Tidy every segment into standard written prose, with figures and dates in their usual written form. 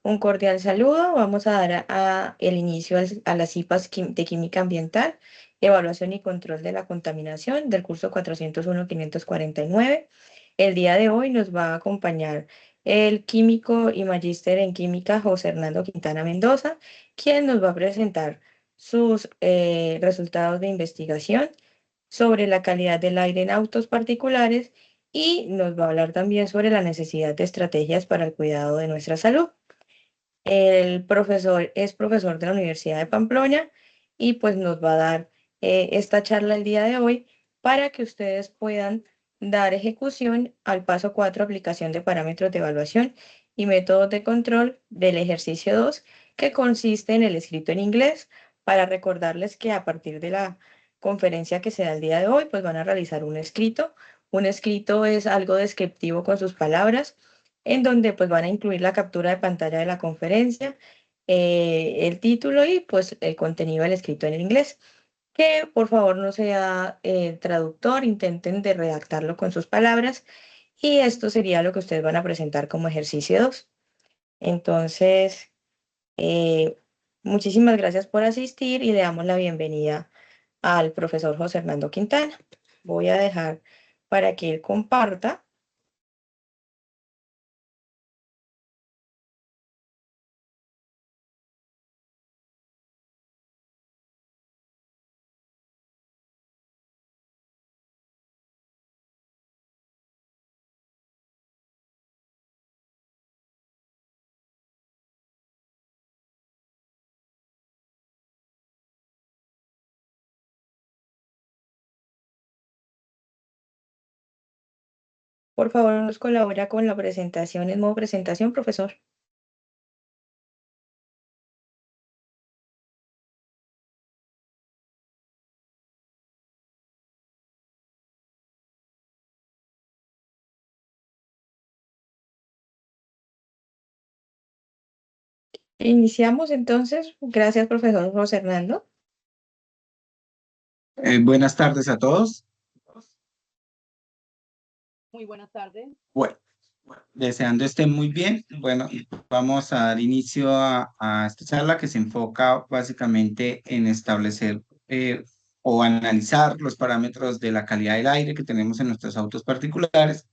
Un cordial saludo. Vamos a dar el inicio a las CIPAS de Química Ambiental, Evaluación y Control de la Contaminación del curso 401-549. El día de hoy nos va a acompañar el químico y magíster en química José Hernando Quintana Mendoza, quien nos va a presentar sus resultados de investigación sobre la calidad del aire en autos particulares y nos va a hablar también sobre la necesidad de estrategias para el cuidado de nuestra salud. El profesor es profesor de la Universidad de Pamplona y pues nos va a dar esta charla el día de hoy para que ustedes puedan dar ejecución al paso 4, aplicación de parámetros de evaluación y métodos de control del ejercicio 2, que consiste en el escrito en inglés, para recordarles que a partir de la conferencia que se da el día de hoy, pues van a realizar un escrito. Un escrito es algo descriptivo con sus palabras, en donde pues van a incluir la captura de pantalla de la conferencia, el título y pues el contenido del escrito en inglés. Que por favor no sea traductor, intenten de redactarlo con sus palabras y esto sería lo que ustedes van a presentar como ejercicio 2. Entonces, eh, muchísimas gracias por asistir y le damos la bienvenida al profesor José Hernando Quintana. Voy a dejar para que él comparta. Por favor, nos colabora con la presentación en modo presentación, profesor. Iniciamos entonces. Gracias, profesor José Hernando. Buenas tardes a todos. Muy buenas tardes. Bueno, deseando estén muy bien. Bueno, vamos a dar inicio a esta charla que se enfoca básicamente en establecer o analizar los parámetros de la calidad del aire que tenemos en nuestros autos particulares.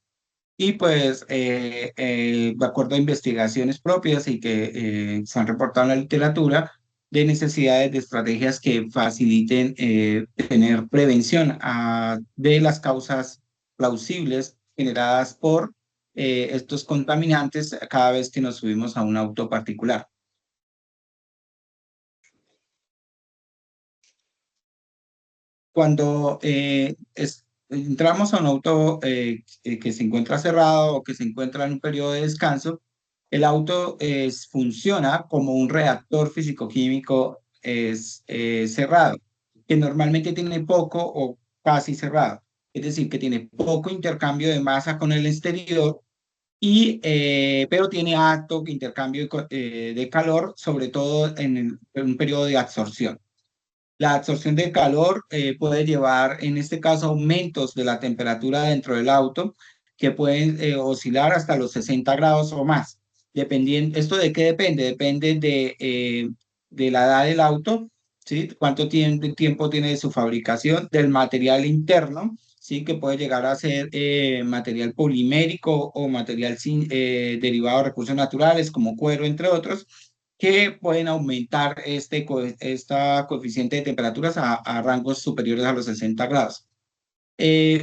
Y pues, de acuerdo a investigaciones propias y que se han reportado en la literatura, de necesidades de estrategias que faciliten tener prevención de las causas plausibles generadas por estos contaminantes cada vez que nos subimos a un auto particular. Cuando entramos a un auto que se encuentra cerrado o que se encuentra en un periodo de descanso, el auto funciona como un reactor físico-químico cerrado, que normalmente tiene poco o casi cerrado. Es decir, que tiene poco intercambio de masa con el exterior, pero tiene alto intercambio de calor, sobre todo en un periodo de absorción. La absorción de calor puede llevar, en este caso, aumentos de la temperatura dentro del auto que pueden oscilar hasta los 60 grados o más. Dependiendo, ¿esto de qué depende? Depende de la edad del auto, ¿sí? Cuánto tiempo tiene de su fabricación, del material interno, ¿sí? Que puede llegar a ser material polimérico o material derivado de recursos naturales como cuero, entre otros, que pueden aumentar esta coeficiente de temperaturas a rangos superiores a los 60 grados.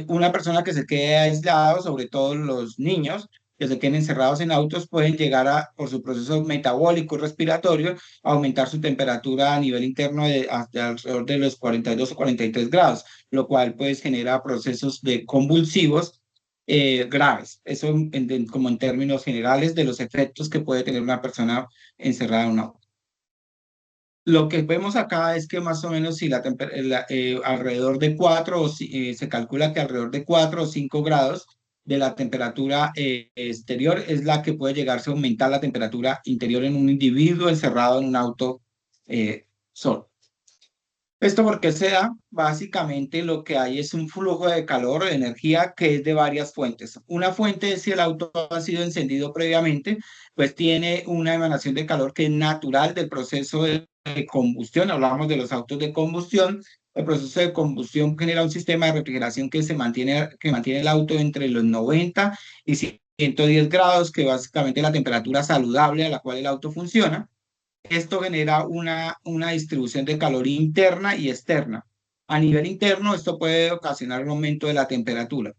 Una persona que se quede aislado, sobre todo los niños que se queden encerrados en autos, pueden llegar por su proceso metabólico y respiratorio, a aumentar su temperatura a nivel interno hasta alrededor de los 42 o 43 grados, lo cual pues genera procesos de convulsivos graves. Eso como en términos generales de los efectos que puede tener una persona encerrada en un auto. Lo que vemos acá es que más o menos si alrededor de 4 se calcula que alrededor de 4 o 5 grados de la temperatura exterior es la que puede llegarse a aumentar la temperatura interior en un individuo encerrado en un auto solo. Esto porque se da, básicamente lo que hay es un flujo de calor, de energía que es de varias fuentes. Una fuente es si el auto ha sido encendido previamente, pues tiene una emanación de calor que es natural del proceso de combustión. Hablamos de los autos de combustión. El proceso de combustión genera un sistema de refrigeración que mantiene el auto entre los 90 y 110 grados, que básicamente es la temperatura saludable a la cual el auto funciona. Esto genera una distribución de calor interna y externa. A nivel interno, esto puede ocasionar un aumento de la temperatura.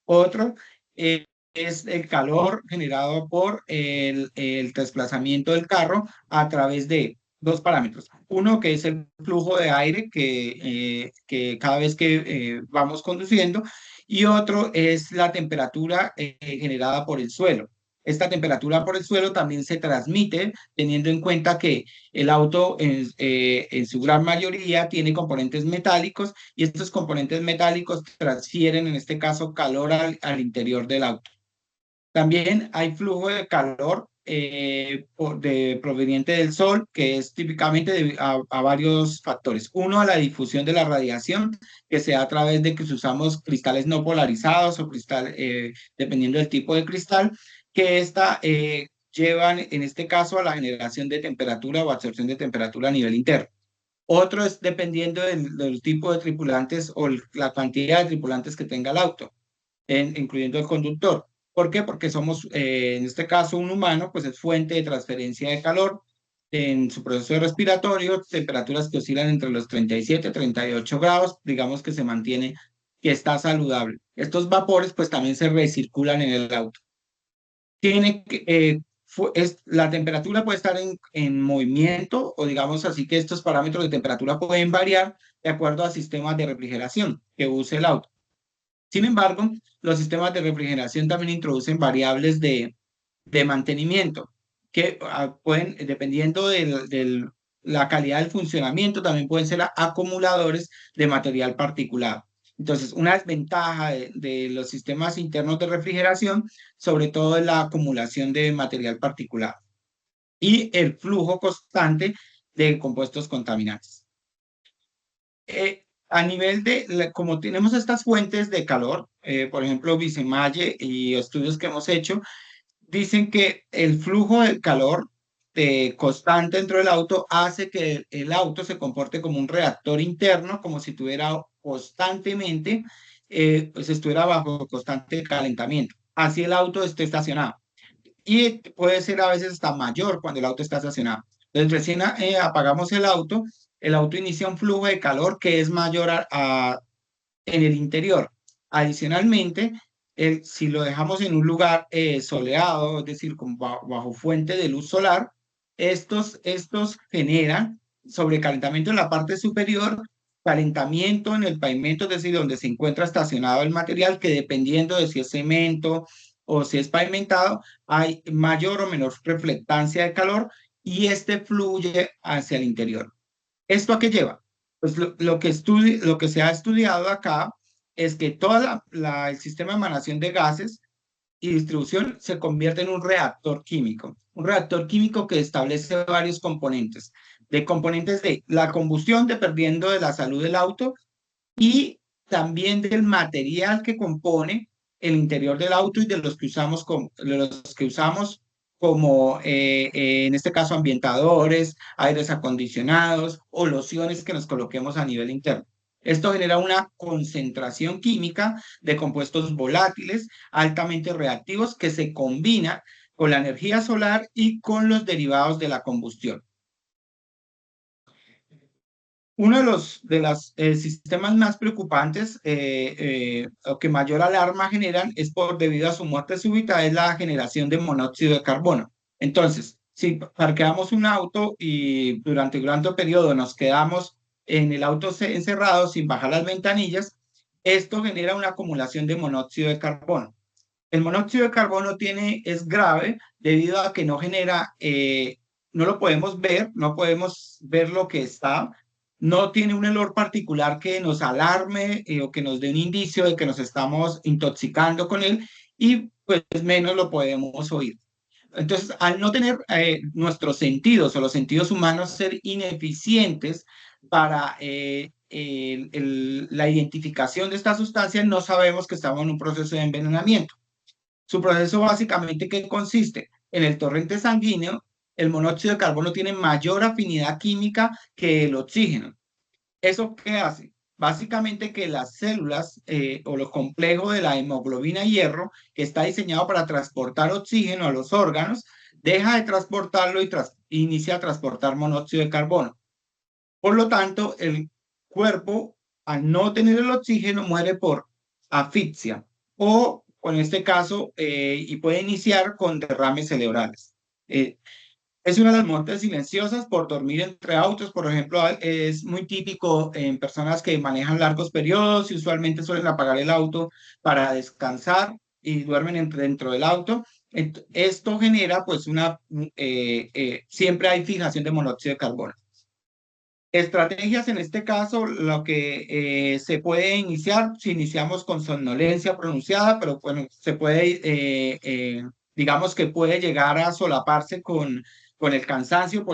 Otro es el calor generado por el desplazamiento del carro a través de dos parámetros. Uno, que es el flujo de aire que cada vez que vamos conduciendo, y otro es la temperatura generada por el suelo. Esta temperatura por el suelo también se transmite teniendo en cuenta que el auto en su gran mayoría tiene componentes metálicos y estos componentes metálicos transfieren, en este caso, calor al interior del auto. También hay flujo de calor proveniente del sol, que es típicamente a varios factores. Uno, a la difusión de la radiación, que se da a través de que usamos cristales no polarizados o dependiendo del tipo de cristal, que llevan, en este caso, a la generación de temperatura o absorción de temperatura a nivel interno. Otro es dependiendo del tipo de tripulantes o la cantidad de tripulantes que tenga el auto, incluyendo el conductor. ¿Por qué? Porque somos, en este caso, un humano, pues es fuente de transferencia de calor en su proceso respiratorio, temperaturas que oscilan entre los 37 y 38 grados, digamos que se mantiene, que está saludable. Estos vapores, pues también se recirculan en el auto. La temperatura puede estar en movimiento o digamos así que estos parámetros de temperatura pueden variar de acuerdo a sistemas de refrigeración que use el auto. Sin embargo, los sistemas de refrigeración también introducen variables de mantenimiento que pueden, dependiendo de la calidad del funcionamiento, también pueden ser acumuladores de material particulado. Entonces, una desventaja de los sistemas internos de refrigeración, sobre todo es la acumulación de material particulado y el flujo constante de compuestos contaminantes. A nivel como tenemos estas fuentes de calor, por ejemplo, Vicemalle y estudios que hemos hecho, dicen que el flujo de calor constante dentro del auto hace que el auto se comporte como un reactor interno, como si tuviera constantemente, pues estuviera bajo constante calentamiento. Así el auto esté estacionado. Y puede ser a veces hasta mayor cuando el auto está estacionado. Entonces, recién apagamos el auto inicia un flujo de calor que es mayor en el interior. Adicionalmente, si lo dejamos en un lugar soleado, es decir, bajo fuente de luz solar, estos generan sobrecalentamiento en la parte superior, calentamiento en el pavimento, es decir, donde se encuentra estacionado el material, que dependiendo de si es cemento o si es pavimentado, hay mayor o menor reflectancia de calor y este fluye hacia el interior. ¿Esto a qué lleva? Pues lo que se ha estudiado acá es que todo el sistema de emanación de gases y distribución se convierte en un reactor químico. Un reactor químico que establece varios componentes. De componentes de la combustión, dependiendo de la salud del auto, y también del material que compone el interior del auto y de los que usamos como en este caso ambientadores, aires acondicionados o lociones que nos coloquemos a nivel interno. Esto genera una concentración química de compuestos volátiles altamente reactivos que se combina con la energía solar y con los derivados de la combustión. Uno de los sistemas más preocupantes o que mayor alarma generan es debido a su muerte súbita, es la generación de monóxido de carbono. Entonces, si parqueamos un auto y durante un gran periodo nos quedamos en el auto encerrado sin bajar las ventanillas, esto genera una acumulación de monóxido de carbono. El monóxido de carbono es grave debido a que no genera, no lo podemos ver, no podemos ver lo que está, no tiene un olor particular que nos alarme o que nos dé un indicio de que nos estamos intoxicando con él y pues menos lo podemos oír. Entonces, al no tener nuestros sentidos o los sentidos humanos ser ineficientes para la identificación de esta sustancia, no sabemos que estamos en un proceso de envenenamiento. Su proceso básicamente, ¿qué consiste? En el torrente sanguíneo, el monóxido de carbono tiene mayor afinidad química que el oxígeno. ¿Eso qué hace? Básicamente que las células o los complejos de la hemoglobina hierro, que está diseñado para transportar oxígeno a los órganos, deja de transportarlo y inicia a transportar monóxido de carbono. Por lo tanto, el cuerpo, al no tener el oxígeno, muere por asfixia o, en este caso, y puede iniciar con derrames cerebrales. Es una de las muertes silenciosas por dormir entre autos, por ejemplo, es muy típico en personas que manejan largos periodos y usualmente suelen apagar el auto para descansar y duermen dentro del auto. Esto genera pues siempre hay fijación de monóxido de carbono. Estrategias en este caso, lo que se puede iniciar, si iniciamos con somnolencia pronunciada, pero bueno, se puede, digamos que puede llegar a solaparse con el cansancio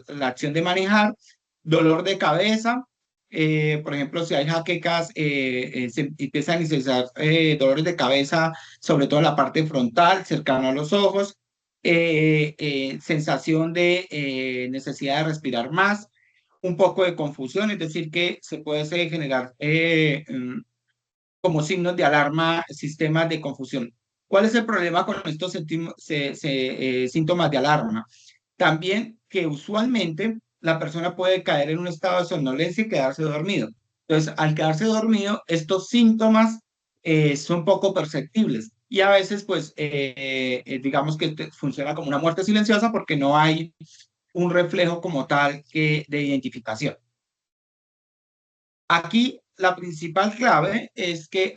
la acción de manejar, dolor de cabeza, por ejemplo, si hay jaquecas, se empiezan a iniciar dolores de cabeza, sobre todo en la parte frontal, cercano a los ojos, sensación de necesidad de respirar más, un poco de confusión, es decir, que se puede generar como signos de alarma, sistemas de confusión. ¿Cuál es el problema con estos síntomas de alarma? También que usualmente la persona puede caer en un estado de somnolencia y quedarse dormido. Entonces, al quedarse dormido, estos síntomas son poco perceptibles y a veces, pues, digamos que funciona como una muerte silenciosa porque no hay un reflejo como tal de identificación. Aquí la principal clave es que,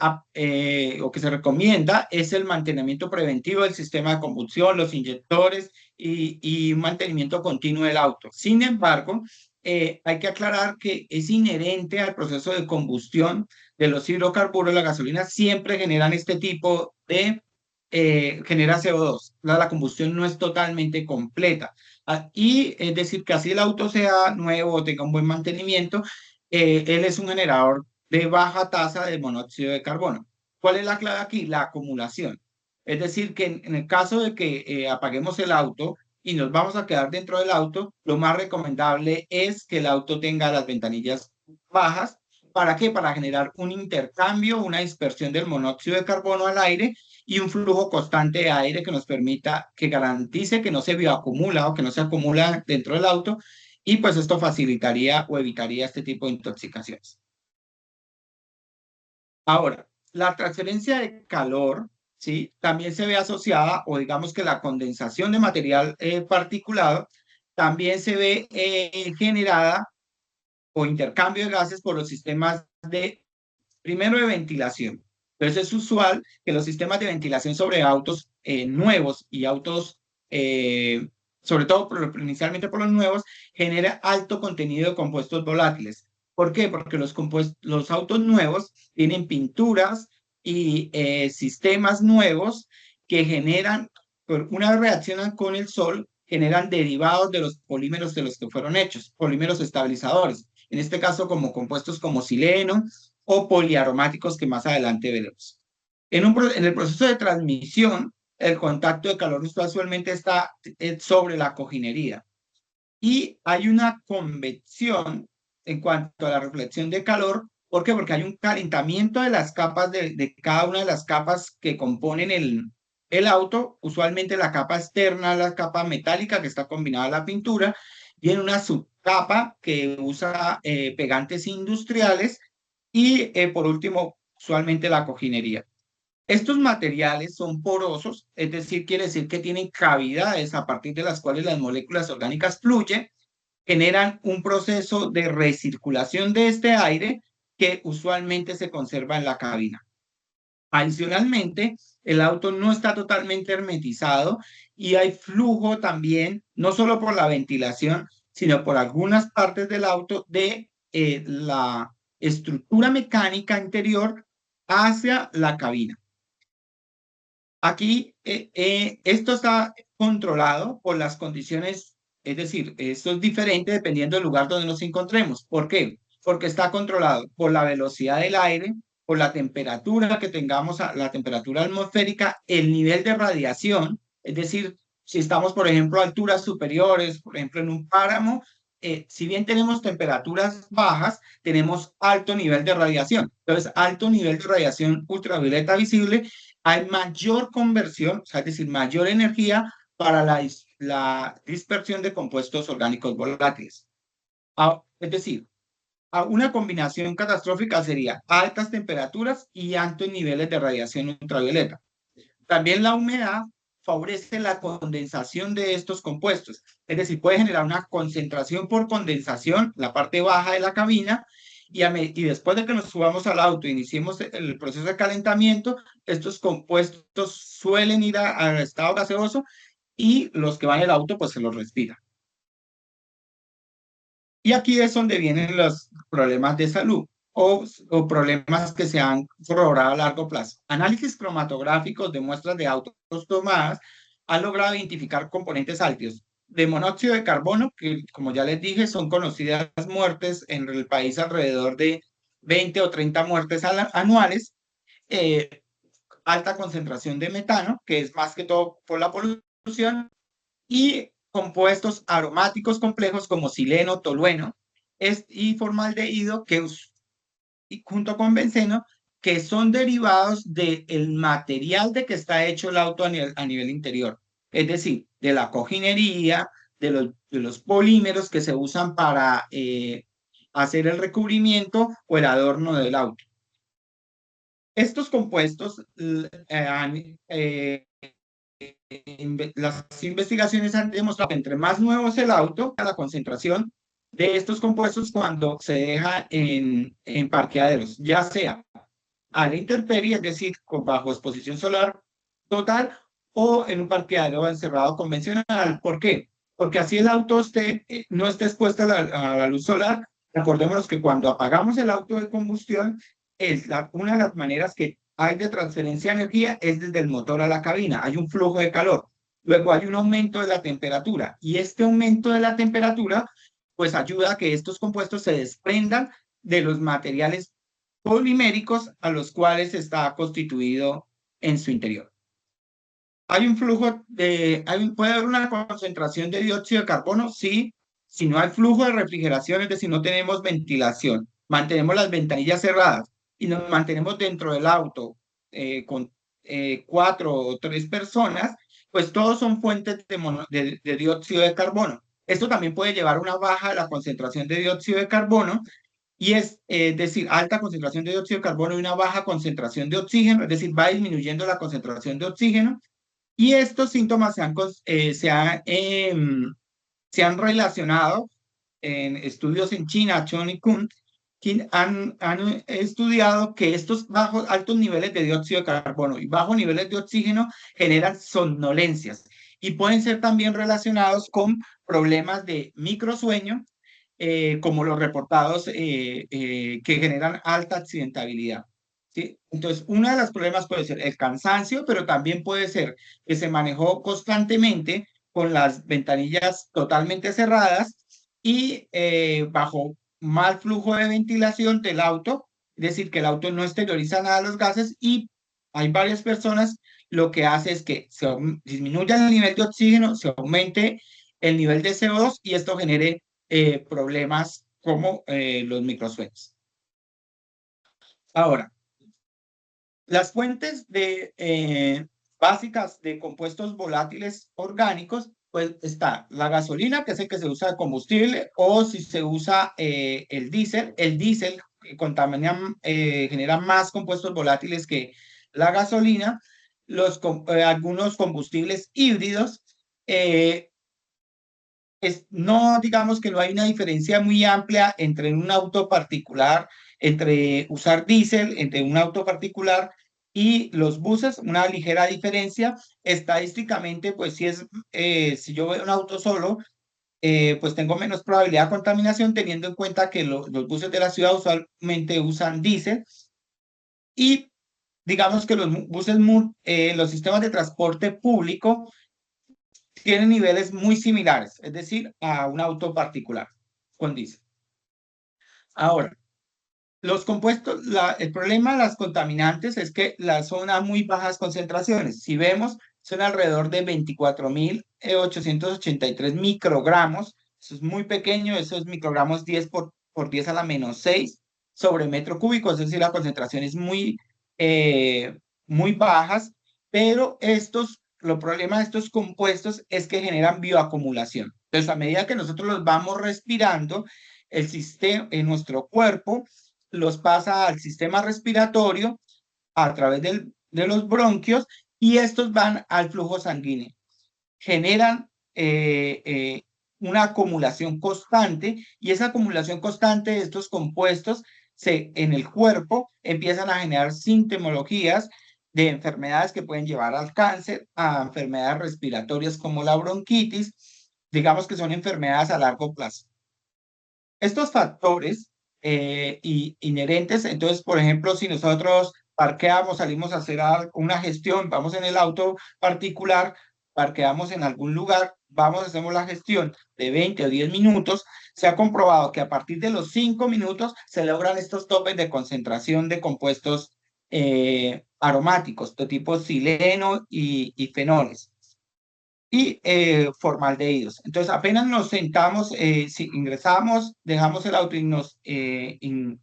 o que se recomienda, es el mantenimiento preventivo del sistema de combustión, los inyectores y un mantenimiento continuo del auto. Sin embargo, hay que aclarar que es inherente al proceso de combustión de los hidrocarburos, la gasolina siempre generan este tipo de, genera CO2. La combustión no es totalmente completa. Y es decir, que así el auto sea nuevo o tenga un buen mantenimiento, él es un generador de baja tasa de monóxido de carbono. ¿Cuál es la clave aquí? La acumulación. Es decir, que en el caso de que apaguemos el auto y nos vamos a quedar dentro del auto, lo más recomendable es que el auto tenga las ventanillas bajas. ¿Para qué? Para generar un intercambio, una dispersión del monóxido de carbono al aire y un flujo constante de aire que nos permita, que garantice que no se bioacumula o que no se acumula dentro del auto, y pues esto facilitaría o evitaría este tipo de intoxicaciones. Ahora, la transferencia de calor, ¿sí? También se ve asociada, o digamos que la condensación de material particulado, también se ve generada o intercambio de gases por los sistemas primero de ventilación. Entonces es usual que los sistemas de ventilación sobre autos nuevos y autos, sobre todo inicialmente por los nuevos, genera alto contenido de compuestos volátiles. ¿Por qué? Porque los autos nuevos tienen pinturas y sistemas nuevos que generan, una vez reaccionan con el sol, generan derivados de los polímeros de los que fueron hechos, polímeros estabilizadores. En este caso, como compuestos como sileno o poliaromáticos que más adelante veremos. En el proceso de transmisión, el contacto de calor usualmente está sobre la cojinería y hay una convección en cuanto a la reflexión de calor. ¿Por qué? Porque hay un calentamiento de las capas de cada una de las capas que componen el auto, usualmente la capa externa, la capa metálica que está combinada a la pintura, y en una subcapa que usa pegantes industriales y por último, usualmente la cojinería. Estos materiales son porosos, es decir, quiere decir que tienen cavidades a partir de las cuales las moléculas orgánicas fluyen, generan un proceso de recirculación de este aire que usualmente se conserva en la cabina. Adicionalmente, el auto no está totalmente hermetizado y hay flujo también, no solo por la ventilación, sino por algunas partes del auto de la estructura mecánica interior hacia la cabina. Aquí esto está controlado por las condiciones, es decir, esto es diferente dependiendo del lugar donde nos encontremos. ¿Por qué? porque está controlado por la velocidad del aire, por la temperatura que tengamos, la temperatura atmosférica, el nivel de radiación, es decir, si estamos, por ejemplo, a alturas superiores, por ejemplo, en un páramo, si bien tenemos temperaturas bajas, tenemos alto nivel de radiación. Entonces, alto nivel de radiación ultravioleta visible, hay mayor conversión, o sea, es decir, mayor energía para la dispersión de compuestos orgánicos volátiles. Es decir, una combinación catastrófica sería altas temperaturas y altos niveles de radiación ultravioleta. También la humedad favorece la condensación de estos compuestos, es decir, puede generar una concentración por condensación, la parte baja de la cabina, y después de que nos subamos al auto e iniciemos el proceso de calentamiento, estos compuestos suelen ir al estado gaseoso y los que van en el auto pues se los respiran. Y aquí es donde vienen los problemas de salud o problemas que se han corroborado a largo plazo. Análisis cromatográficos de muestras de autos tomadas han logrado identificar componentes altos de monóxido de carbono, que como ya les dije, son conocidas muertes en el país, alrededor de 20 o 30 muertes anuales, alta concentración de metano, que es más que todo por la polución, y compuestos aromáticos complejos como sileno, tolueno y formaldehído, y junto con benceno, que son derivados del material de que está hecho el auto a nivel interior. Es decir, de la cojinería, de los polímeros que se usan para hacer el recubrimiento o el adorno del auto. Estos compuestos las investigaciones han demostrado que entre más nuevo es el auto, la concentración de estos compuestos cuando se deja en parqueaderos, ya sea a la intemperie, es decir, bajo exposición solar total, o en un parqueadero encerrado convencional. ¿Por qué? Porque así el auto no esté expuesto a la luz solar. Recordémonos que cuando apagamos el auto de combustión, una de las maneras que hay de transferencia de energía es desde el motor a la cabina. Hay un flujo de calor. Luego hay un aumento de la temperatura y este aumento de la temperatura pues ayuda a que estos compuestos se desprendan de los materiales poliméricos a los cuales está constituido en su interior. Hay un flujo puede haber una concentración de dióxido de carbono, sí, si no hay flujo de refrigeración, es decir, no tenemos ventilación, mantenemos las ventanillas cerradas y nos mantenemos dentro del auto con 4 o 3 personas, pues todos son fuentes de dióxido de carbono. Esto también puede llevar a una baja de la concentración de dióxido de carbono, y es decir, alta concentración de dióxido de carbono y una baja concentración de oxígeno, es decir, va disminuyendo la concentración de oxígeno, y estos síntomas se han relacionado en estudios en China. Chon y Kun han estudiado que estos altos niveles de dióxido de carbono y bajos niveles de oxígeno generan somnolencias y pueden ser también relacionados con problemas de microsueño, como los reportados que generan alta accidentabilidad. ¿Sí? Entonces, uno de los problemas puede ser el cansancio, pero también puede ser que se manejó constantemente con las ventanillas totalmente cerradas y bajo mal flujo de ventilación del auto, es decir, que el auto no exterioriza nada de los gases, y hay varias personas, lo que hace es que se disminuya el nivel de oxígeno, se aumente el nivel de CO2 y esto genere problemas como los microsueños. Ahora, las fuentes básicas de compuestos volátiles orgánicos, pues está la gasolina, que es el que se usa de combustible, o si se usa el diésel contamina, genera más compuestos volátiles que la gasolina. Algunos combustibles híbridos, no, digamos que no hay una diferencia muy amplia entre un auto particular, entre usar diésel, entre un auto particular y los buses, una ligera diferencia. Estadísticamente, pues si yo veo un auto solo, pues tengo menos probabilidad de contaminación, teniendo en cuenta que los buses de la ciudad usualmente usan diésel, y digamos que los sistemas de transporte público tienen niveles muy similares, es decir, a un auto particular con diésel. Ahora, los compuestos, el problema de las contaminantes es que son a muy bajas concentraciones. Si vemos, son alrededor de 24.883 microgramos. Eso es muy pequeño, esos microgramos 10 por 10 a la menos 6 sobre metro cúbico, es decir, la concentración es muy bajas, pero los problemas de estos compuestos es que generan bioacumulación. Entonces, a medida que nosotros los vamos respirando, el sistema en nuestro cuerpo los pasa al sistema respiratorio a través de los bronquios y estos van al flujo sanguíneo. Generan una acumulación constante y esa acumulación constante de estos compuestos en el cuerpo empiezan a generar sintomologías de enfermedades que pueden llevar al cáncer, a enfermedades respiratorias como la bronquitis, digamos que son enfermedades a largo plazo. Estos factores inherentes, entonces, por ejemplo, si nosotros parqueamos, salimos a hacer una gestión, vamos en el auto particular, parqueamos en algún lugar, hacemos la gestión de 20 o 10 minutos, se ha comprobado que a partir de los 5 minutos se logran estos topes de concentración de compuestos aromáticos de tipo sileno y fenoles y formaldehídos. Entonces, apenas nos sentamos, si ingresamos, dejamos el auto y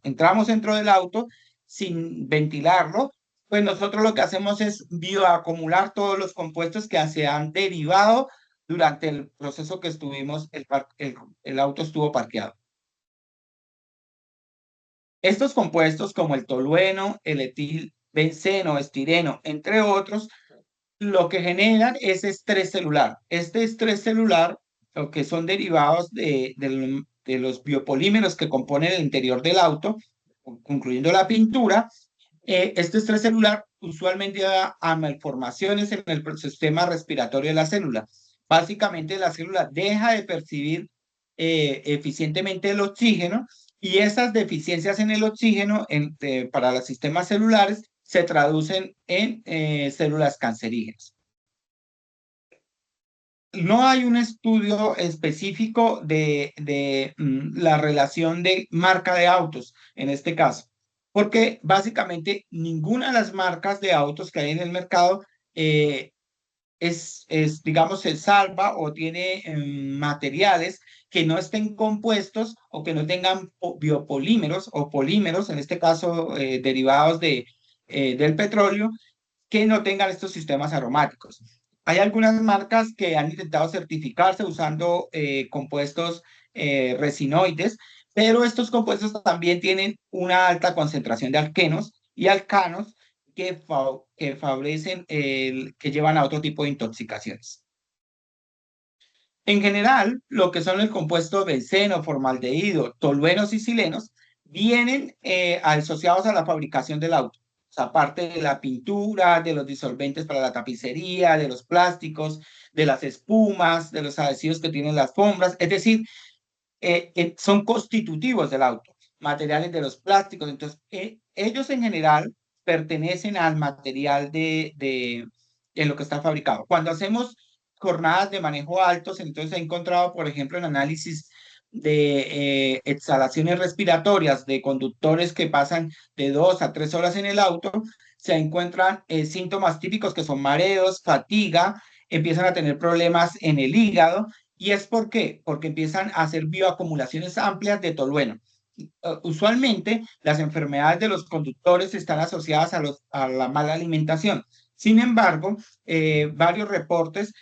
entramos dentro del auto sin ventilarlo, pues nosotros lo que hacemos es bioacumular todos los compuestos que se han derivado durante el proceso que estuvimos, el auto estuvo parqueado. Estos compuestos como el tolueno, el etilbenceno, estireno, entre otros, lo que generan es estrés celular. Este estrés celular, lo que son derivados de los biopolímeros que componen el interior del auto, incluyendo la pintura, este estrés celular usualmente da a malformaciones en el sistema respiratorio de la célula. Básicamente, la célula deja de percibir eficientemente el oxígeno y esas deficiencias en el oxígeno para los sistemas celulares se traducen en células cancerígenas. No hay un estudio específico de la relación de marca de autos en este caso, porque básicamente ninguna de las marcas de autos que hay en el mercado digamos, se salva o tiene materiales que no estén compuestos o que no tengan biopolímeros o polímeros, en este caso derivados del petróleo, que no tengan estos sistemas aromáticos. Hay algunas marcas que han intentado certificarse usando compuestos resinoides, pero estos compuestos también tienen una alta concentración de alquenos y alcanos que favorecen que llevan a otro tipo de intoxicaciones. En general, lo que son el compuesto benceno, formaldehído, toluenos y silenos vienen asociados a la fabricación del auto. O sea, aparte de la pintura, de los disolventes para la tapicería, de los plásticos, de las espumas, de los adhesivos que tienen las alfombras, es decir, son constitutivos del auto, materiales de los plásticos. Entonces, ellos en general pertenecen al material en lo que está fabricado. Cuando hacemos jornadas de manejo altos, entonces he encontrado, por ejemplo, en análisis de exhalaciones respiratorias de conductores que pasan de 2 a 3 horas en el auto, se encuentran síntomas típicos que son mareos, fatiga, empiezan a tener problemas en el hígado. ¿Y es por qué? Porque empiezan a hacer bioacumulaciones amplias de tolueno. Usualmente las enfermedades de los conductores están asociadas a la mala alimentación. Sin embargo, varios reportes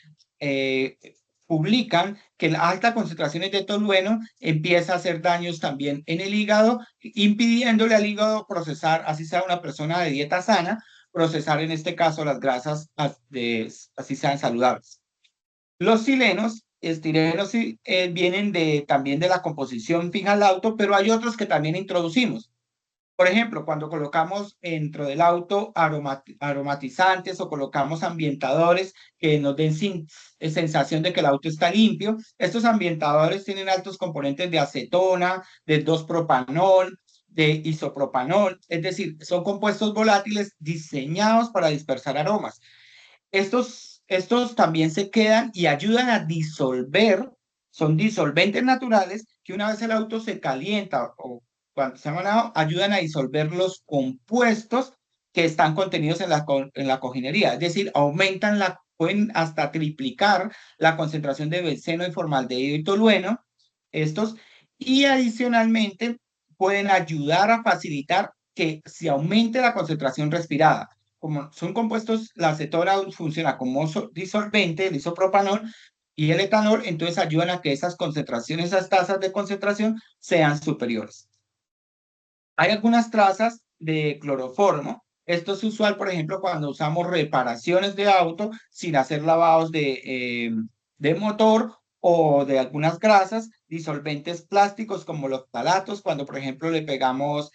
publican que las altas concentraciones de tolueno empieza a hacer daños también en el hígado, impidiéndole al hígado procesar, así sea una persona de dieta sana, procesar en este caso las grasas así sean saludables. Los silenos, estirenos, vienen también de la composición fija al auto, pero hay otros que también introducimos. Por ejemplo, cuando colocamos dentro del auto aromatizantes o colocamos ambientadores que nos den sensación de que el auto está limpio, estos ambientadores tienen altos componentes de acetona, de 2-propanol, de isopropanol, es decir, son compuestos volátiles diseñados para dispersar aromas. Estos también se quedan y ayudan a disolver, son disolventes naturales que una vez el auto se calienta o cuando se llaman ayudan a disolver los compuestos que están contenidos en la cojinería, es decir, pueden hasta triplicar la concentración de benceno y formaldehído y tolueno, estos, y adicionalmente pueden ayudar a facilitar que se aumente la concentración respirada. Como son compuestos, la acetona funciona como disolvente, el isopropanol y el etanol, entonces ayudan a que esas concentraciones, esas tasas de concentración sean superiores. Hay algunas trazas de cloroformo. Esto es usual, por ejemplo, cuando usamos reparaciones de auto sin hacer lavados de motor o de algunas grasas, disolventes plásticos como los ftalatos, cuando, por ejemplo, le pegamos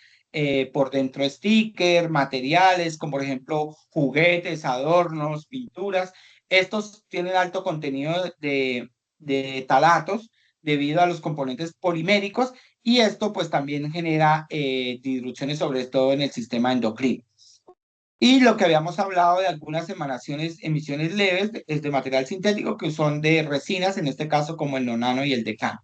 por dentro sticker, materiales, como por ejemplo juguetes, adornos, pinturas. Estos tienen alto contenido de ftalatos debido a los componentes poliméricos y esto pues también genera disrupciones sobre todo en el sistema endocrino. Y lo que habíamos hablado de algunas emisiones leves es de material sintético que son de resinas, en este caso como el nonano y el decano.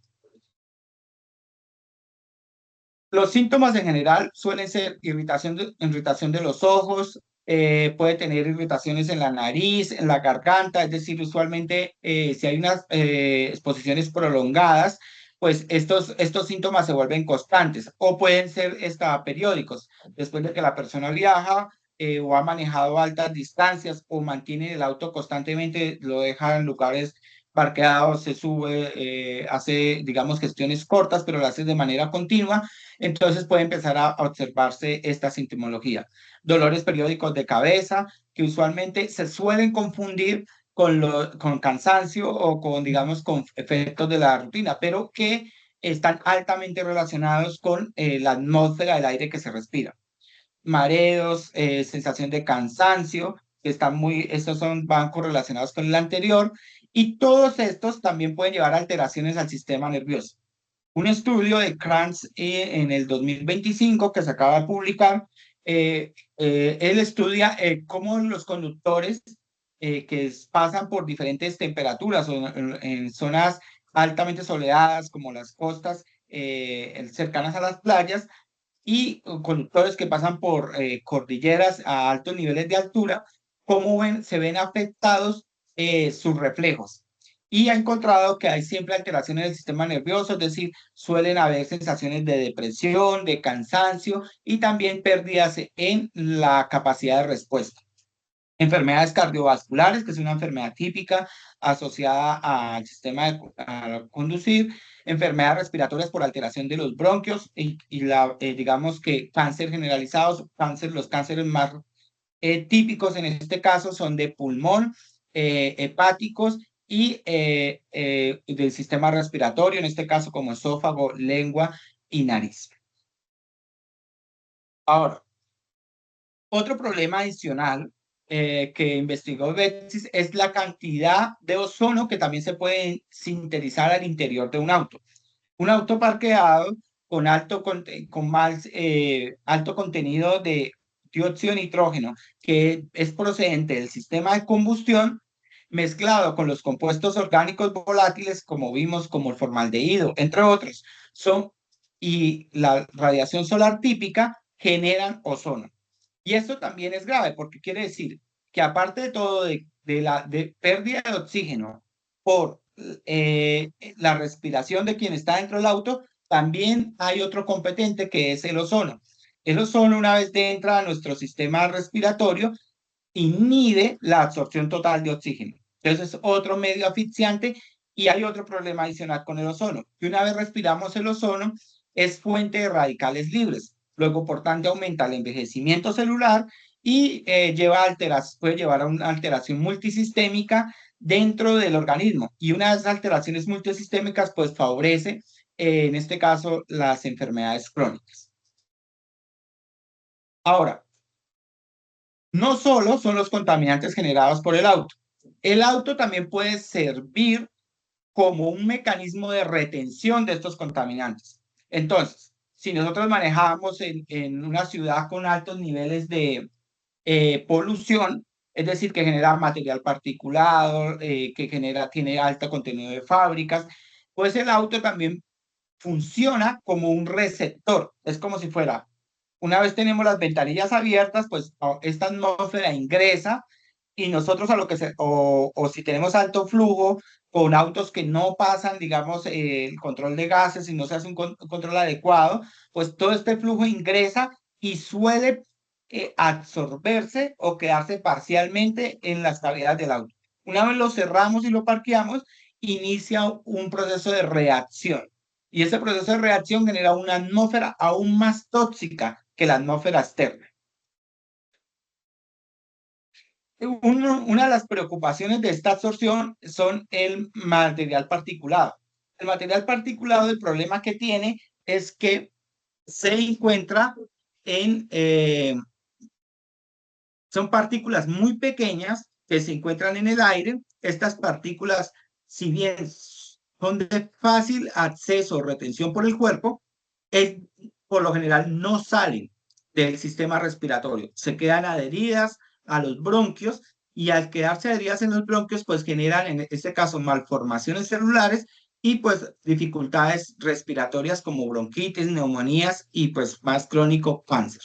Los síntomas en general suelen ser irritación de los ojos, puede tener irritaciones en la nariz, en la garganta, es decir, usualmente si hay unas exposiciones prolongadas, pues estos síntomas se vuelven constantes o pueden ser periódicos. Después de que la persona viaja o ha manejado altas distancias o mantiene el auto constantemente, lo deja en lugares parqueados, se sube, hace, digamos, gestiones cortas, pero lo hace de manera continua, entonces puede empezar a observarse esta sintomología. Dolores periódicos de cabeza, que usualmente se suelen confundir con cansancio o con, digamos, con efectos de la rutina, pero que están altamente relacionados con la atmósfera del aire que se respira. Mareos, sensación de cansancio, que estos van correlacionados con el anterior, y todos estos también pueden llevar a alteraciones al sistema nervioso. Un estudio de Kranz en el 2025 que se acaba de publicar, él estudia cómo los conductores que pasan por diferentes temperaturas o en zonas altamente soleadas como las costas cercanas a las playas y conductores que pasan por cordilleras a altos niveles de altura, cómo se ven afectados sus reflejos. Y ha encontrado que hay siempre alteraciones del sistema nervioso, es decir, suelen haber sensaciones de depresión, de cansancio y también pérdidas en la capacidad de respuesta. Enfermedades cardiovasculares, que es una enfermedad típica asociada al sistema de conducir, enfermedades respiratorias por alteración de los bronquios y digamos que cáncer generalizados, los cánceres más típicos en este caso son de pulmón, hepáticos y del sistema respiratorio, en este caso como esófago, lengua y nariz. Ahora, otro problema adicional que investigó Betsis es la cantidad de ozono que también se puede sintetizar al interior de un auto. Un auto parqueado con alto contenido de dióxido de nitrógeno, que es procedente del sistema de combustión, mezclado con los compuestos orgánicos volátiles, como vimos, como el formaldehído, entre otros, y la radiación solar típica, generan ozono. Y esto también es grave porque quiere decir que aparte de todo de pérdida de oxígeno por la respiración de quien está dentro del auto, también hay otro competente que es el ozono. El ozono, una vez entra a nuestro sistema respiratorio, inhibe la absorción total de oxígeno. Entonces es otro medio asfixiante y hay otro problema adicional con el ozono, que una vez respiramos el ozono es fuente de radicales libres. Luego, por tanto, aumenta el envejecimiento celular y puede llevar a una alteración multisistémica dentro del organismo. Y una de esas alteraciones multisistémicas, pues favorece, en este caso, las enfermedades crónicas. Ahora, no solo son los contaminantes generados por el auto también puede servir como un mecanismo de retención de estos contaminantes. Entonces, si nosotros manejamos en una ciudad con altos niveles de polución, es decir, que genera material particulado, que tiene alto contenido de fábricas, pues el auto también funciona como un receptor. Es como si fuera, una vez tenemos las ventanillas abiertas, pues esta atmósfera ingresa y nosotros a lo que o si tenemos alto flujo con autos que no pasan, digamos, el control de gases y no se hace un control adecuado, pues todo este flujo ingresa y suele absorberse o quedarse parcialmente en las cavidades del auto. Una vez lo cerramos y lo parqueamos, inicia un proceso de reacción. Y ese proceso de reacción genera una atmósfera aún más tóxica que la atmósfera externa. Una de las preocupaciones de esta absorción son el material particulado. El material particulado, el problema que tiene es que se encuentra en, son partículas muy pequeñas que se encuentran en el aire. Estas partículas, si bien son de fácil acceso o retención por el cuerpo, por lo general no salen del sistema respiratorio, se quedan adheridas a los bronquios y al quedarse adheridas en los bronquios, pues generan en este caso malformaciones celulares y pues dificultades respiratorias como bronquitis, neumonías y pues más crónico cáncer.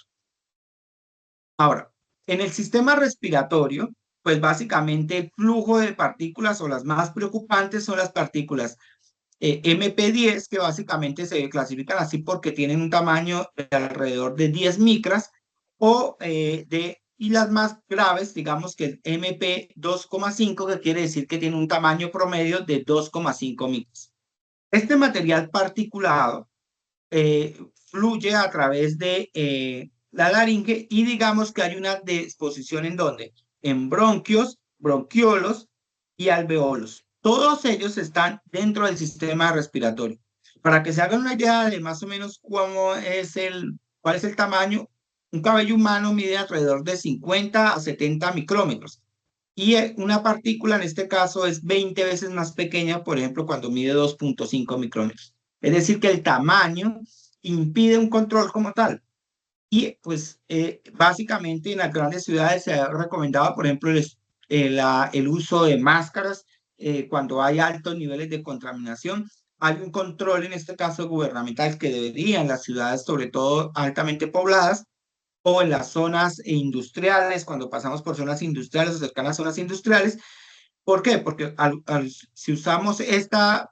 Ahora, en el sistema respiratorio, pues básicamente el flujo de partículas o las más preocupantes son las partículas MP10, que básicamente se clasifican así porque tienen un tamaño de alrededor de 10 micras, y las más graves, digamos que el MP2,5, que quiere decir que tiene un tamaño promedio de 2,5 micras. Este material particulado fluye a través de la laringe y digamos que hay una disposición en donde, en bronquios, bronquiolos y alveolos. Todos ellos están dentro del sistema respiratorio. Para que se hagan una idea de más o menos cuál es el tamaño, un cabello humano mide alrededor de 50 a 70 micrómetros. Y una partícula en este caso es 20 veces más pequeña, por ejemplo, cuando mide 2,5 micrómetros. Es decir, que el tamaño impide un control como tal. Y pues básicamente en las grandes ciudades se ha recomendado, por ejemplo, el uso de máscaras cuando hay altos niveles de contaminación. Hay un control, en este caso gubernamental, que debería en las ciudades, sobre todo altamente pobladas, o en las zonas industriales, cuando pasamos por zonas industriales o cercanas a zonas industriales. ¿Por qué? Porque si usamos estas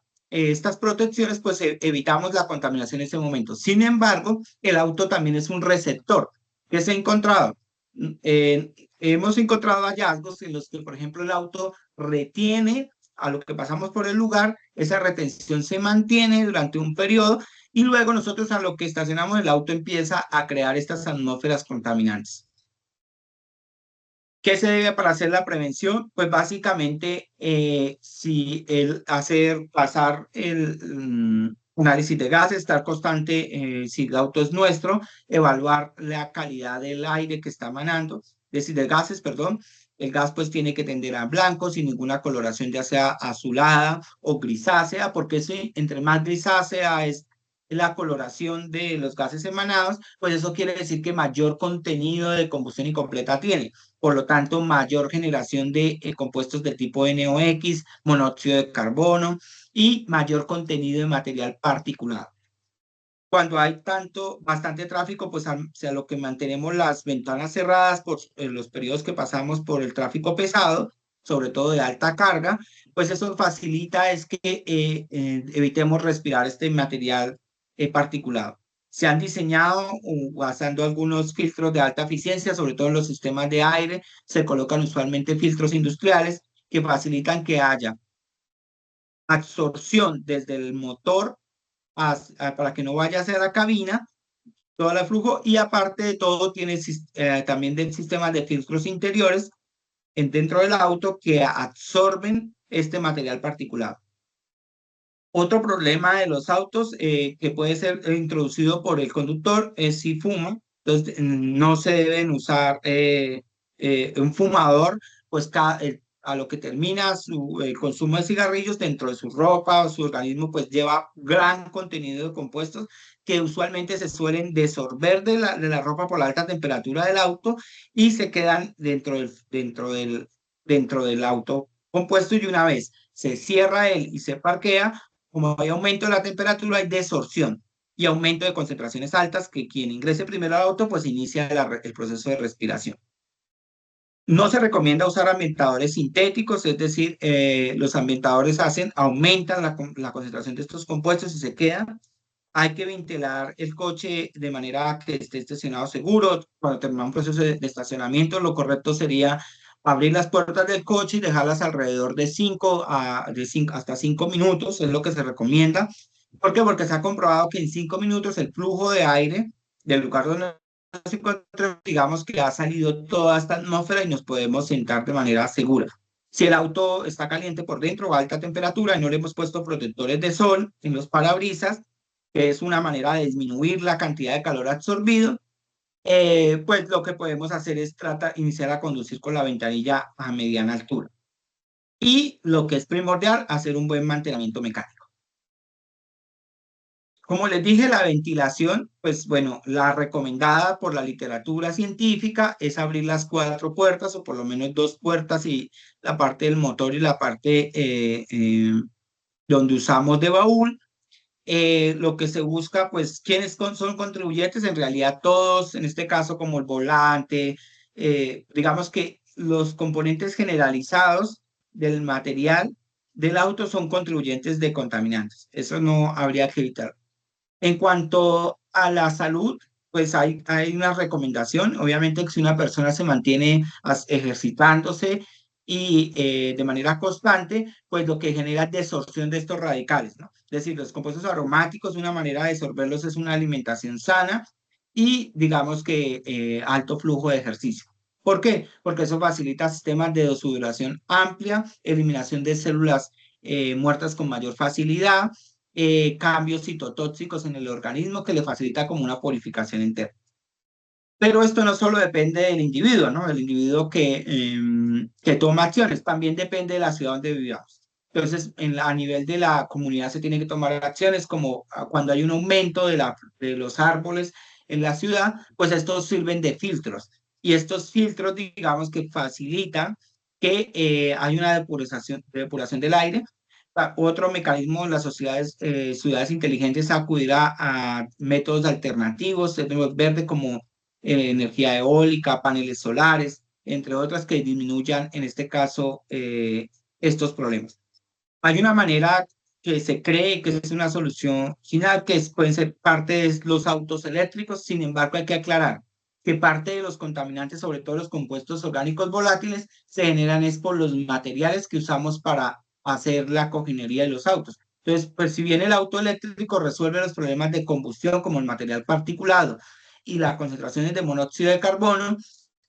protecciones, pues evitamos la contaminación en ese momento. Sin embargo, el auto también es un receptor. ¿Qué se ha encontrado? Hemos encontrado hallazgos en los que, por ejemplo, el auto retiene a lo que pasamos por el lugar, esa retención se mantiene durante un periodo y luego nosotros a lo que estacionamos el auto empieza a crear estas atmósferas contaminantes. ¿Qué se debe para hacer la prevención? Pues básicamente, si el hacer pasar el análisis de gases, estar constante, si el auto es nuestro, evaluar la calidad del aire que está emanando, decir, de gases, perdón. El gas pues tiene que tender a blanco, sin ninguna coloración, ya sea azulada o grisácea, porque si entre más grisácea es la coloración de los gases emanados, pues eso quiere decir que mayor contenido de combustión incompleta tiene. Por lo tanto, mayor generación de compuestos del tipo NOx, monóxido de carbono y mayor contenido de material particulado. Cuando hay bastante tráfico, pues a lo que mantenemos las ventanas cerradas por los periodos que pasamos por el tráfico pesado, sobre todo de alta carga, pues eso facilita es que evitemos respirar este material particulado. Se han diseñado usando algunos filtros de alta eficiencia, sobre todo en los sistemas de aire, se colocan usualmente filtros industriales que facilitan que haya absorción desde el motor para que no vaya hacia la cabina, todo el flujo, y aparte de todo tiene también del sistema de filtros interiores dentro del auto que absorben este material particulado. Otro problema de los autos que puede ser introducido por el conductor es si fuma. Entonces, no se deben usar un fumador, pues a lo que termina el consumo de cigarrillos dentro de su ropa o su organismo, pues lleva gran contenido de compuestos que usualmente se suelen desorber de la ropa por la alta temperatura del auto y se quedan dentro del auto compuesto, y una vez se cierra él y se parquea, como hay aumento de la temperatura, hay desorción y aumento de concentraciones altas que quien ingrese primero al auto, pues inicia el proceso de respiración. No se recomienda usar ambientadores sintéticos, es decir, los ambientadores aumentan la concentración de estos compuestos y se quedan. Hay que ventilar el coche de manera que esté estacionado seguro. Cuando termina un proceso de estacionamiento, lo correcto sería abrir las puertas del coche y dejarlas alrededor de 5 hasta 5 minutos, es lo que se recomienda. ¿Por qué? Porque se ha comprobado que en 5 minutos el flujo de aire del lugar donde se encuentra, digamos que ha salido toda esta atmósfera y nos podemos sentar de manera segura. Si el auto está caliente por dentro o a alta temperatura y no le hemos puesto protectores de sol en los parabrisas, que es una manera de disminuir la cantidad de calor absorbido, pues lo que podemos hacer es iniciar a conducir con la ventanilla a mediana altura. Y lo que es primordial, hacer un buen mantenimiento mecánico. Como les dije, la ventilación, pues bueno, la recomendada por la literatura científica es abrir las 4 puertas o por lo menos 2 puertas y la parte del motor y la parte donde usamos de baúl. Lo que se busca, pues, ¿quiénes son contribuyentes? En realidad todos, en este caso como el volante, digamos que los componentes generalizados del material del auto son contribuyentes de contaminantes. Eso no habría que evitar. En cuanto a la salud, pues hay una recomendación. Obviamente que si una persona se mantiene ejercitándose y de manera constante, pues lo que genera es desorción de estos radicales, ¿no? Es decir, los compuestos aromáticos, una manera de desorberlos es una alimentación sana y digamos que alto flujo de ejercicio. ¿Por qué? Porque eso facilita sistemas de sudoración amplia, eliminación de células muertas con mayor facilidad, cambios citotóxicos en el organismo que le facilita como una purificación interna. Pero esto no solo depende del individuo, ¿no? El individuo que toma acciones, también depende de la ciudad donde vivamos. Entonces, a nivel de la comunidad se tienen que tomar acciones como cuando hay un aumento de los árboles en la ciudad, pues estos sirven de filtros. Y estos filtros, digamos que facilitan que hay una depuración del aire. Otro mecanismo en las ciudades inteligentes es acudir a métodos alternativos, verde como energía eólica, paneles solares, entre otras que disminuyan, en este caso, estos problemas. Hay una manera que se cree que es una solución final, pueden ser parte de los autos eléctricos. Sin embargo, hay que aclarar que parte de los contaminantes, sobre todo los compuestos orgánicos volátiles, se generan es por los materiales que usamos para hacer la cojinería de los autos. Entonces, pues si bien el auto eléctrico resuelve los problemas de combustión como el material particulado y las concentraciones de monóxido de carbono,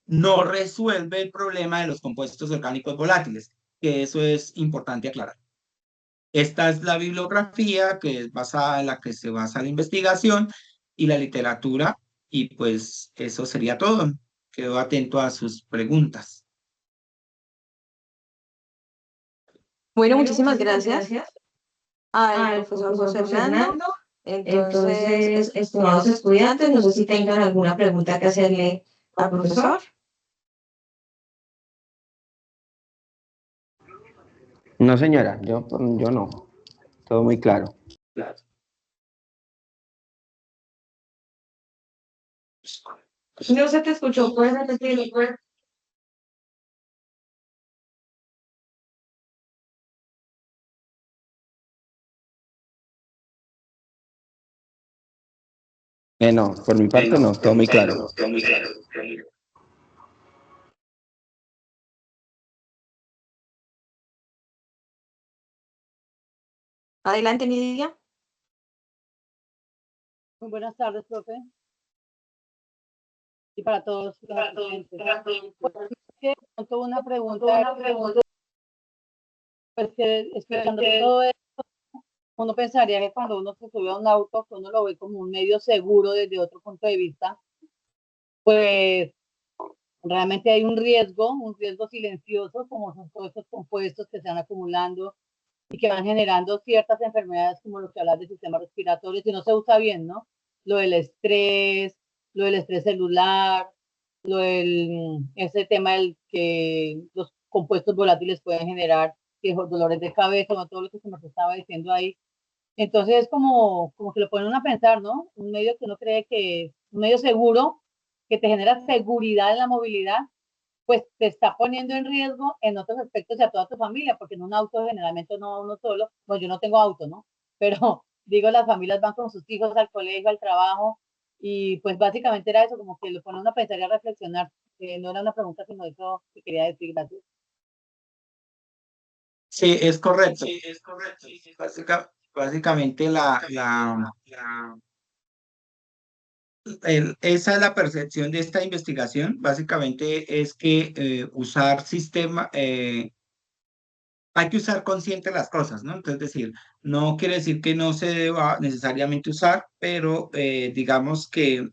no resuelve el problema de los compuestos orgánicos volátiles, que eso es importante aclarar. Esta es la bibliografía que es basada en la que se basa la investigación y la literatura, y pues eso sería todo. Quedo atento a sus preguntas. Bueno, muchísimas gracias al profesor José Fernando. Entonces, estimados estudiantes, no sé si tengan alguna pregunta que hacerle al profesor. No, señora, yo no. Todo muy claro. No se te escuchó, ¿puedes repetirlo? No, por mi parte no, todo muy claro. Adelante, Nidia. Muy buenas tardes, profe. Y para todos los estudiantes. Pues, tuve una pregunta, pues que explicando todo esto, uno pensaría que cuando uno se sube a un auto, que uno lo ve como un medio seguro desde otro punto de vista, pues realmente hay un riesgo silencioso, como son todos estos compuestos que se van acumulando y que van generando ciertas enfermedades, como lo que hablas del sistema respiratorio, si no se usa bien, ¿no? Lo del estrés celular, ese tema del que los compuestos volátiles pueden generar, que dolores de cabeza, ¿no? Todo lo que se nos estaba diciendo ahí. Entonces es como que lo ponen a pensar, ¿no? Un medio que uno cree que, un medio seguro, que te genera seguridad en la movilidad, pues te está poniendo en riesgo en otros aspectos y a toda tu familia, porque en un auto generalmente no va uno solo, bueno, yo no tengo auto, ¿no? Pero digo, las familias van con sus hijos al colegio, al trabajo, y pues básicamente era eso, como que lo ponen a pensar y a reflexionar. No era una pregunta, sino eso que quería decir, gracias. Sí, es correcto. Básicamente esa es la percepción de esta investigación. Básicamente es que usar hay que usar consciente las cosas, ¿no? Entonces, decir, no quiere decir que no se deba necesariamente usar, pero digamos que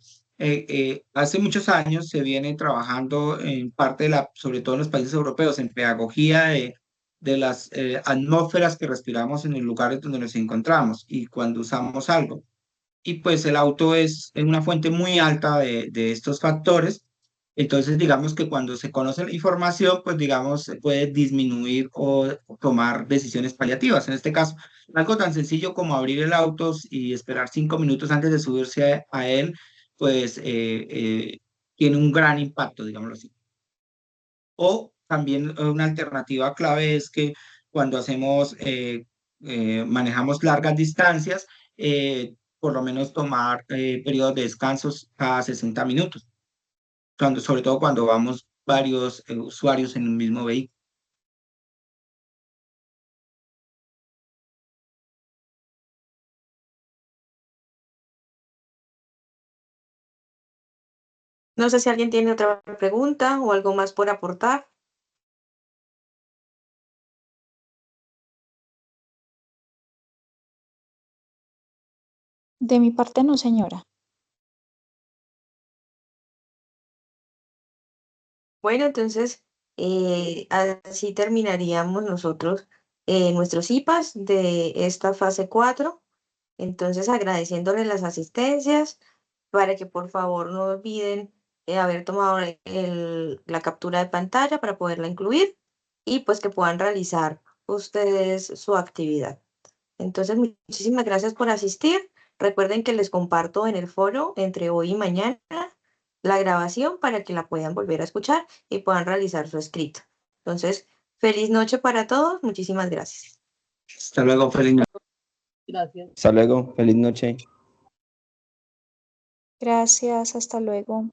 hace muchos años se viene trabajando en parte sobre todo en los países europeos, en pedagogía de las atmósferas que respiramos en los lugares donde nos encontramos y cuando usamos algo. Y pues el auto es una fuente muy alta de estos factores. Entonces, digamos que cuando se conoce la información, pues digamos, se puede disminuir o tomar decisiones paliativas. En este caso, algo tan sencillo como abrir el auto y esperar 5 minutos antes de subirse a él, pues tiene un gran impacto, digámoslo así. O también una alternativa clave es que cuando manejamos largas distancias, por lo menos tomar periodos de descansos cada 60 minutos, sobre todo cuando vamos varios usuarios en un mismo vehículo. No sé si alguien tiene otra pregunta o algo más por aportar. De mi parte no, señora. Bueno, entonces así terminaríamos nosotros nuestros IPAs de esta fase 4. Entonces, agradeciéndole las asistencias para que por favor no olviden haber tomado la captura de pantalla para poderla incluir y pues que puedan realizar ustedes su actividad. Entonces, muchísimas gracias por asistir. Recuerden que les comparto en el foro entre hoy y mañana la grabación para que la puedan volver a escuchar y puedan realizar su escrito. Entonces, feliz noche para todos. Muchísimas gracias. Hasta luego, feliz noche. Gracias. Hasta luego, feliz noche. Gracias, hasta luego.